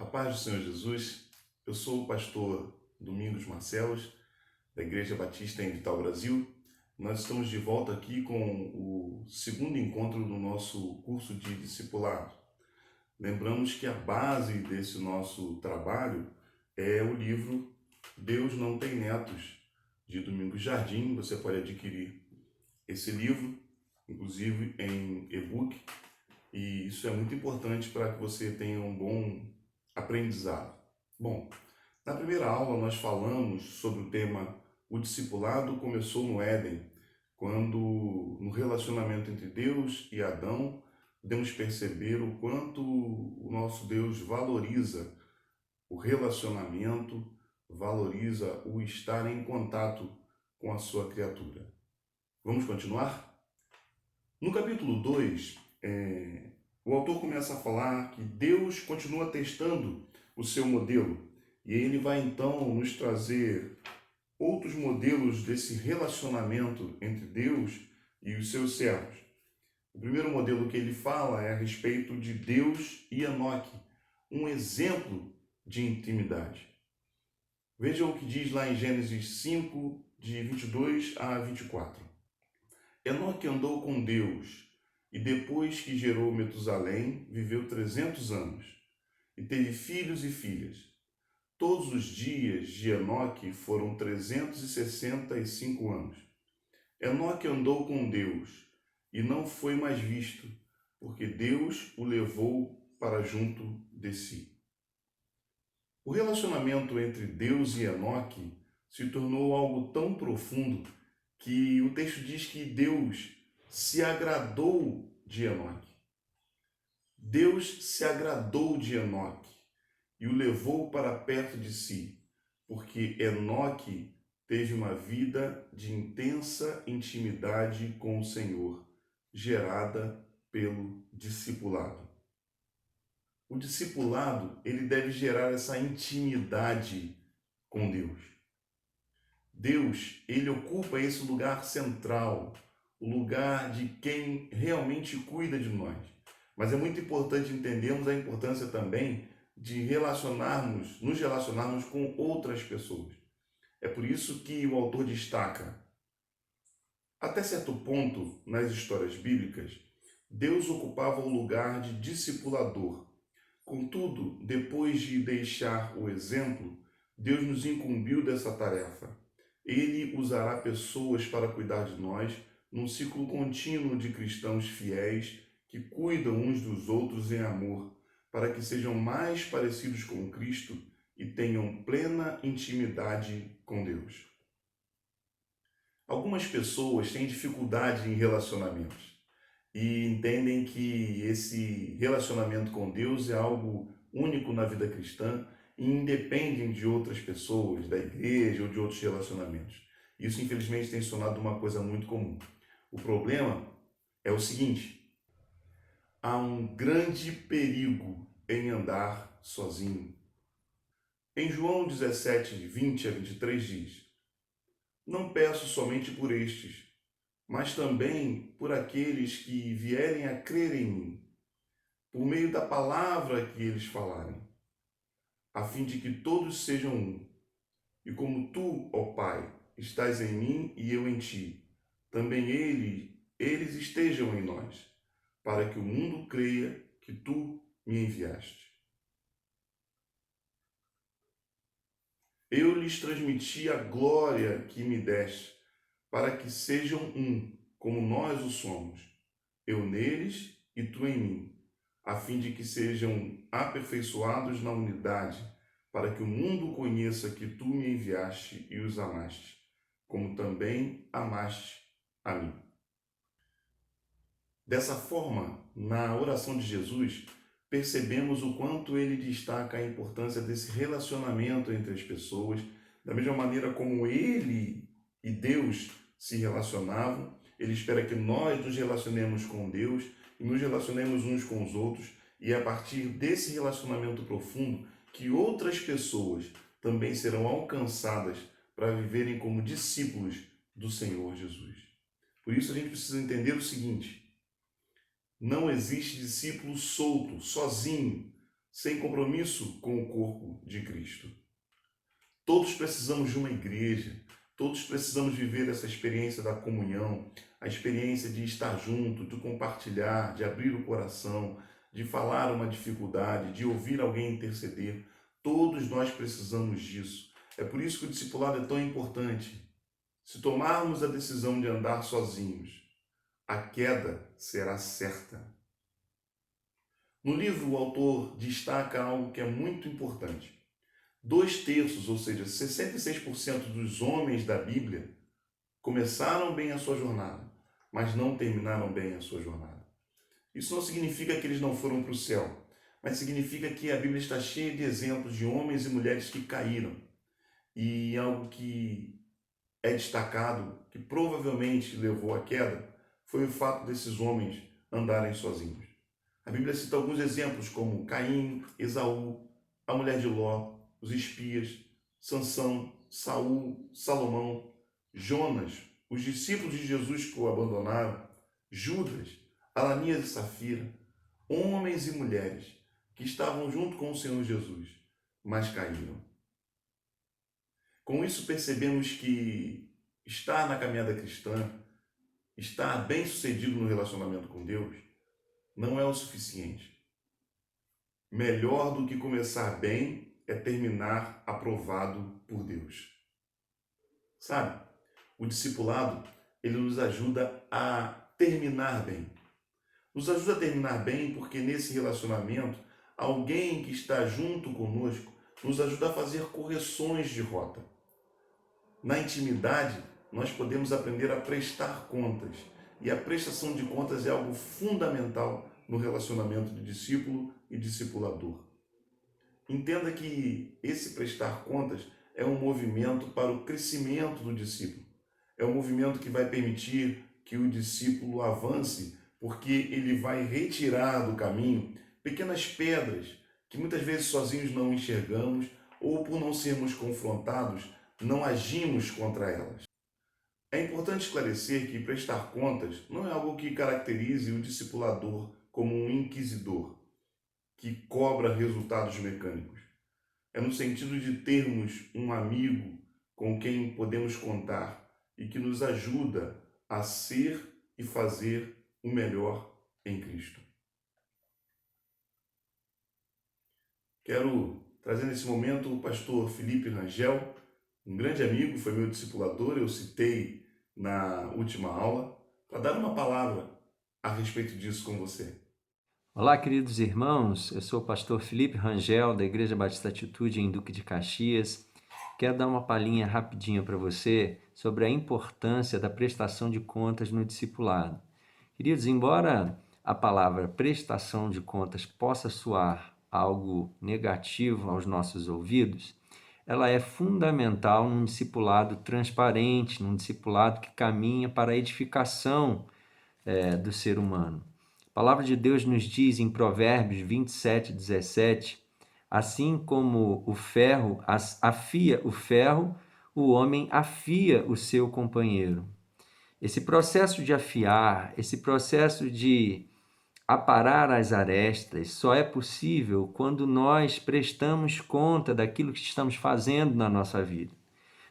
A paz do Senhor Jesus. Eu sou o pastor Domingos Marcelos, da Igreja Batista em Vital, Brasil. Nós estamos de volta aqui com o segundo encontro do nosso curso de discipulado. Lembramos que a base desse nosso trabalho é o livro Deus Não Tem Netos, de Domingos Jardim. Você pode adquirir esse livro, inclusive em e-book, e isso é muito importante para que você tenha um bom aprendizado. Bom, na primeira aula nós falamos sobre o tema o discipulado começou no Éden, quando no relacionamento entre Deus e Adão podemos perceber o quanto o nosso Deus valoriza o relacionamento, valoriza o estar em contato com a sua criatura. Vamos continuar? No capítulo 2, o autor começa a falar que Deus continua testando o seu modelo e ele vai então nos trazer outros modelos desse relacionamento entre Deus e os seus servos. O primeiro modelo que ele fala é a respeito de Deus e Enoque, um exemplo de intimidade. Vejam o que diz lá em Gênesis 5, de 22 a 24. Enoque andou com Deus e depois que gerou Metusalém, viveu 300 anos e teve filhos e filhas. Todos os dias de Enoque foram 365 anos. Enoque andou com Deus e não foi mais visto, porque Deus o levou para junto de si. O relacionamento entre Deus e Enoque se tornou algo tão profundo que o texto diz que Deus se agradou de Enoque. Deus se agradou de Enoque e o levou para perto de si, porque Enoque teve uma vida de intensa intimidade com o Senhor, gerada pelo discipulado. O discipulado, ele deve gerar essa intimidade com Deus. Deus, ele ocupa esse lugar central, o lugar de quem realmente cuida de nós. Mas é muito importante entendermos a importância também de nos relacionarmos com outras pessoas. É por isso que o autor destaca, até certo ponto, nas histórias bíblicas, Deus ocupava o lugar de discipulador. Contudo, depois de deixar o exemplo, Deus nos incumbiu dessa tarefa. Ele usará pessoas para cuidar de nós num ciclo contínuo de cristãos fiéis que cuidam uns dos outros em amor, para que sejam mais parecidos com Cristo e tenham plena intimidade com Deus. Algumas pessoas têm dificuldade em relacionamentos e entendem que esse relacionamento com Deus é algo único na vida cristã e independem de outras pessoas, da igreja ou de outros relacionamentos. Isso, infelizmente, tem se tornado uma coisa muito comum. O problema é o seguinte: há um grande perigo em andar sozinho. Em João 17, 20 a 23 diz: Não peço somente por estes, mas também por aqueles que vierem a crer em mim, por meio da palavra que eles falarem, a fim de que todos sejam um. E como tu, ó Pai, estás em mim e eu em ti, também eles estejam em nós, para que o mundo creia que tu me enviaste. Eu lhes transmiti a glória que me deste, para que sejam um, como nós o somos, eu neles e tu em mim, a fim de que sejam aperfeiçoados na unidade, para que o mundo conheça que tu me enviaste e os amaste, como também amaste a mim. Dessa forma, na oração de Jesus, percebemos o quanto ele destaca a importância desse relacionamento entre as pessoas, da mesma maneira como ele e Deus se relacionavam. Ele espera que nós nos relacionemos com Deus e nos relacionemos uns com os outros, e a partir desse relacionamento profundo, que outras pessoas também serão alcançadas para viverem como discípulos do Senhor Jesus. Por isso a gente precisa entender o seguinte: não existe discípulo solto, sozinho, sem compromisso com o corpo de Cristo. Todos precisamos de uma igreja, todos precisamos viver essa experiência da comunhão, a experiência de estar junto, de compartilhar, de abrir o coração, de falar uma dificuldade, de ouvir alguém interceder. Todos nós precisamos disso. É por isso que o discipulado é tão importante. Se tomarmos a decisão de andar sozinhos, a queda será certa. No livro, o autor destaca algo que é muito importante. 2/3, ou seja, 66% dos homens da Bíblia começaram bem a sua jornada, mas não terminaram bem a sua jornada. Isso não significa que eles não foram para o céu, mas significa que a Bíblia está cheia de exemplos de homens e mulheres que caíram. E algo que é destacado, que provavelmente levou à queda, foi o fato desses homens andarem sozinhos. A Bíblia cita alguns exemplos como Caim, Esaú, a mulher de Ló, os espias, Sansão, Saul, Salomão, Jonas, os discípulos de Jesus que o abandonaram, Judas, Ananias e Safira, homens e mulheres que estavam junto com o Senhor Jesus, mas caíram. Com isso percebemos que estar na caminhada cristã, estar bem-sucedido no relacionamento com Deus, não é o suficiente. Melhor do que começar bem é terminar aprovado por Deus. Sabe? O discipulado, ele nos ajuda a terminar bem. Nos ajuda a terminar bem porque nesse relacionamento, alguém que está junto conosco nos ajuda a fazer correções de rota. Na intimidade, nós podemos aprender a prestar contas. E a prestação de contas é algo fundamental no relacionamento de discípulo e discipulador. Entenda que esse prestar contas é um movimento para o crescimento do discípulo. É um movimento que vai permitir que o discípulo avance, porque ele vai retirar do caminho pequenas pedras que muitas vezes sozinhos não enxergamos ou por não sermos confrontados, não agimos contra elas. É importante esclarecer que prestar contas não é algo que caracterize o discipulador como um inquisidor, que cobra resultados mecânicos. É no sentido de termos um amigo com quem podemos contar e que nos ajuda a ser e fazer o melhor em Cristo. Quero trazer nesse momento o pastor Felipe Rangel, um grande amigo, foi meu discipulador, eu citei na última aula, para dar uma palavra a respeito disso com você. Olá, queridos irmãos, eu sou o pastor Felipe Rangel, da Igreja Batista Atitude em Duque de Caxias. Quero dar uma palhinha rapidinha para você sobre a importância da prestação de contas no discipulado. Queridos, embora a palavra prestação de contas possa soar algo negativo aos nossos ouvidos, ela é fundamental num discipulado transparente, num discipulado que caminha para a edificação do ser humano. A palavra de Deus nos diz em Provérbios 27:17, assim como o ferro afia o ferro, o homem afia o seu companheiro. Esse processo de afiar, esse processo de aparar as arestas, só é possível quando nós prestamos conta daquilo que estamos fazendo na nossa vida.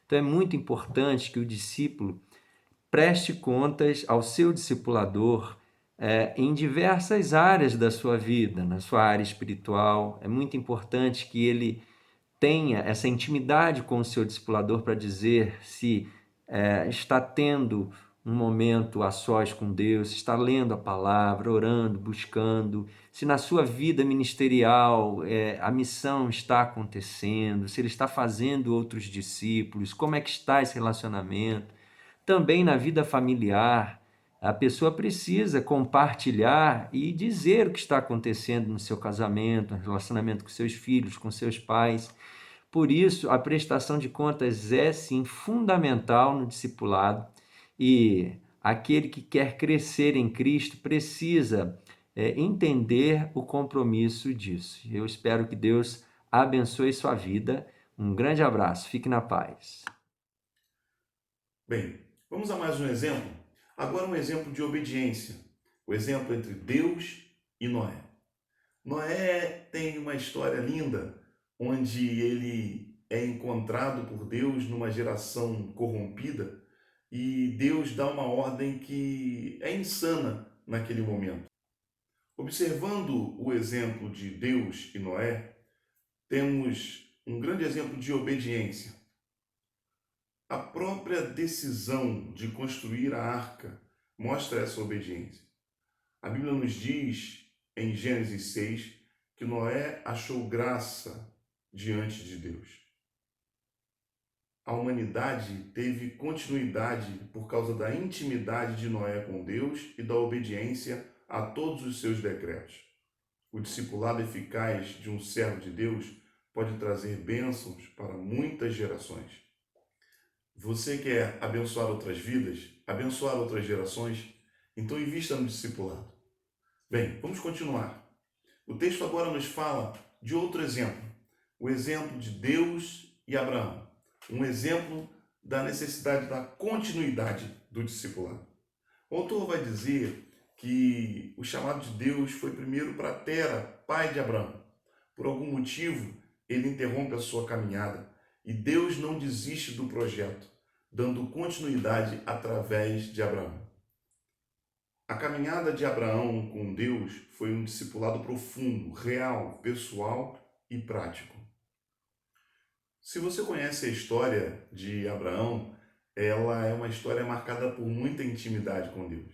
Então é muito importante que o discípulo preste contas ao seu discipulador em diversas áreas da sua vida, na sua área espiritual. É muito importante que ele tenha essa intimidade com o seu discipulador para dizer se está tendo um momento a sós com Deus, está lendo a palavra, orando, buscando, se na sua vida ministerial a missão está acontecendo, se ele está fazendo outros discípulos, como é que está esse relacionamento. Também na vida familiar, a pessoa precisa compartilhar e dizer o que está acontecendo no seu casamento, no relacionamento com seus filhos, com seus pais. Por isso, a prestação de contas é, sim, fundamental no discipulado e aquele que quer crescer em Cristo precisa entender o compromisso disso. Eu espero que Deus abençoe sua vida. Um grande abraço. Fique na paz. Bem, vamos a mais um exemplo? Agora um exemplo de obediência. O exemplo entre Deus e Noé. Noé tem uma história linda, onde ele é encontrado por Deus numa geração corrompida e Deus dá uma ordem que é insana naquele momento. Observando o exemplo de Deus e Noé, temos um grande exemplo de obediência. A própria decisão de construir a arca mostra essa obediência. A Bíblia nos diz, em Gênesis 6, que Noé achou graça diante de Deus. A humanidade teve continuidade por causa da intimidade de Noé com Deus e da obediência a todos os seus decretos. O discipulado eficaz de um servo de Deus pode trazer bênçãos para muitas gerações. Você quer abençoar outras vidas, abençoar outras gerações? Então invista no discipulado. Bem, vamos continuar. O texto agora nos fala de outro exemplo, o exemplo de Deus e Abraão, um exemplo da necessidade da continuidade do discipulado. O autor vai dizer que o chamado de Deus foi primeiro para Tera, pai de Abraão. Por algum motivo, ele interrompe a sua caminhada e Deus não desiste do projeto, dando continuidade através de Abraão. A caminhada de Abraão com Deus foi um discipulado profundo, real, pessoal e prático. Se você conhece a história de Abraão, ela é uma história marcada por muita intimidade com Deus.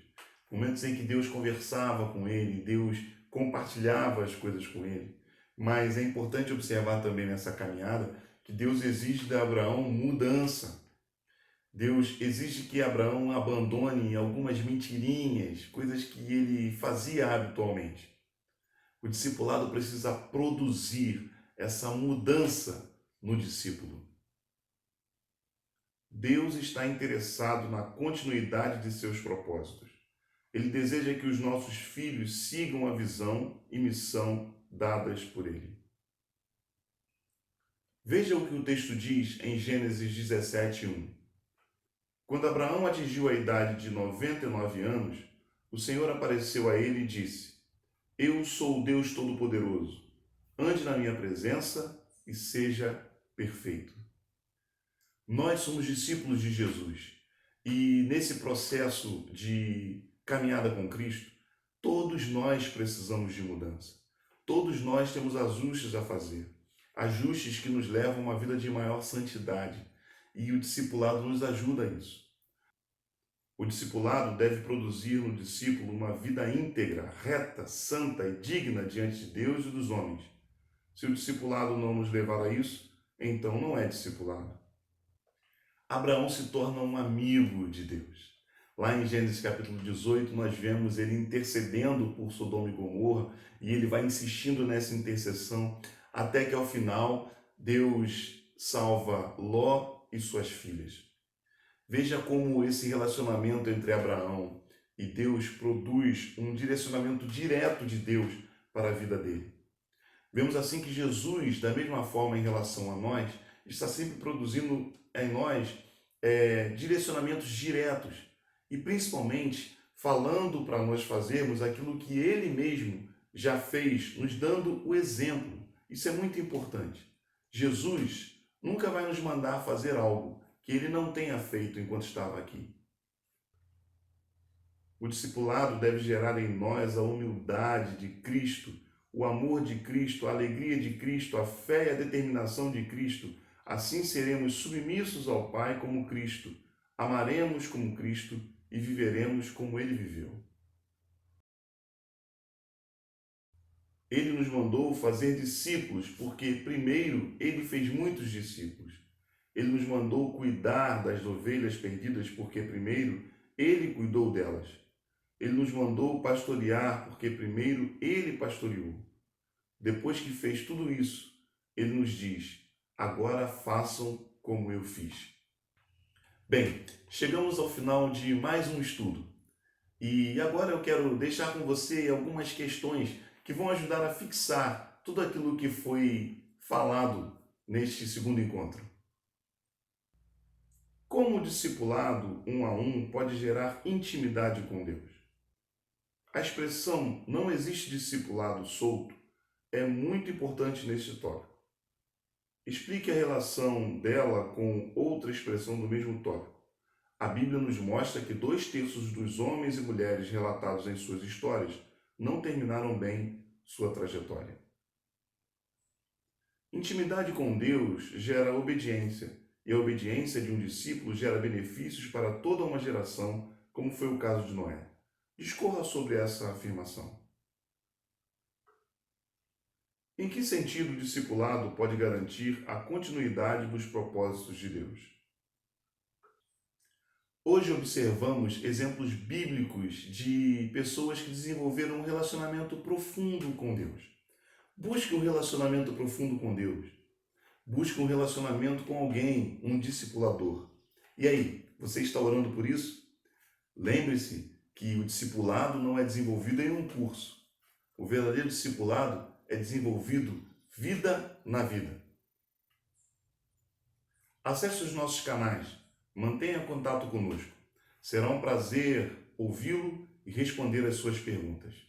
Momentos em que Deus conversava com ele, Deus compartilhava as coisas com ele. Mas é importante observar também nessa caminhada que Deus exige de Abraão mudança. Deus exige que Abraão abandone algumas mentirinhas, coisas que ele fazia habitualmente. O discipulado precisa produzir essa mudança no discípulo. Deus está interessado na continuidade de seus propósitos. Ele deseja que os nossos filhos sigam a visão e missão dadas por ele. Veja o que o texto diz em Gênesis 17:1. Quando Abraão atingiu a idade de 99 anos, o Senhor apareceu a ele e disse: Eu sou o Deus Todo-Poderoso. Ande na minha presença e seja perfeito. Nós somos discípulos de Jesus e nesse processo de caminhada com Cristo, todos nós precisamos de mudança. Todos nós temos ajustes a fazer, ajustes que nos levam a uma vida de maior santidade. E o discipulado nos ajuda a isso. O discipulado deve produzir no discípulo uma vida íntegra, reta, santa e digna diante de Deus e dos homens. Se o discipulado não nos levar a isso, então não é discipulado. Abraão se torna um amigo de Deus. Lá em Gênesis capítulo 18, nós vemos ele intercedendo por Sodoma e Gomorra, e ele vai insistindo nessa intercessão, até que ao final Deus salva Ló e suas filhas. Veja como esse relacionamento entre Abraão e Deus produz um direcionamento direto de Deus para a vida dele. Vemos assim que Jesus, da mesma forma em relação a nós, está sempre produzindo em nós direcionamentos diretos e principalmente falando para nós fazermos aquilo que ele mesmo já fez, nos dando o exemplo. Isso é muito importante. Jesus nunca vai nos mandar fazer algo que ele não tenha feito enquanto estava aqui. O discipulado deve gerar em nós a humildade de Cristo, o amor de Cristo, a alegria de Cristo, a fé e a determinação de Cristo. Assim seremos submissos ao Pai como Cristo, amaremos como Cristo e viveremos como Ele viveu. Ele nos mandou fazer discípulos, porque primeiro Ele fez muitos discípulos. Ele nos mandou cuidar das ovelhas perdidas, porque primeiro Ele cuidou delas. Ele nos mandou pastorear, porque primeiro Ele pastoreou. Depois que fez tudo isso, Ele nos diz: agora façam como eu fiz. Bem, chegamos ao final de mais um estudo. E agora eu quero deixar com você algumas questões que vão ajudar a fixar tudo aquilo que foi falado neste segundo encontro. Como o discipulado um a um pode gerar intimidade com Deus? A expressão "não existe discipulado solto" é muito importante neste tópico. Explique a relação dela com outra expressão do mesmo tópico. A Bíblia nos mostra que 2/3 dos homens e mulheres relatados em suas histórias não terminaram bem sua trajetória. Intimidade com Deus gera obediência, e a obediência de um discípulo gera benefícios para toda uma geração, como foi o caso de Noé. Discorra sobre essa afirmação. Em que sentido o discipulado pode garantir a continuidade dos propósitos de Deus? Hoje observamos exemplos bíblicos de pessoas que desenvolveram um relacionamento profundo com Deus. Busque um relacionamento profundo com Deus. Busque um relacionamento com alguém, um discipulador. E aí, você está orando por isso? Lembre-se que o discipulado não é desenvolvido em um curso. O verdadeiro discipulado é desenvolvido vida na vida. Acesse os nossos canais, mantenha contato conosco. Será um prazer ouvi-lo e responder às suas perguntas.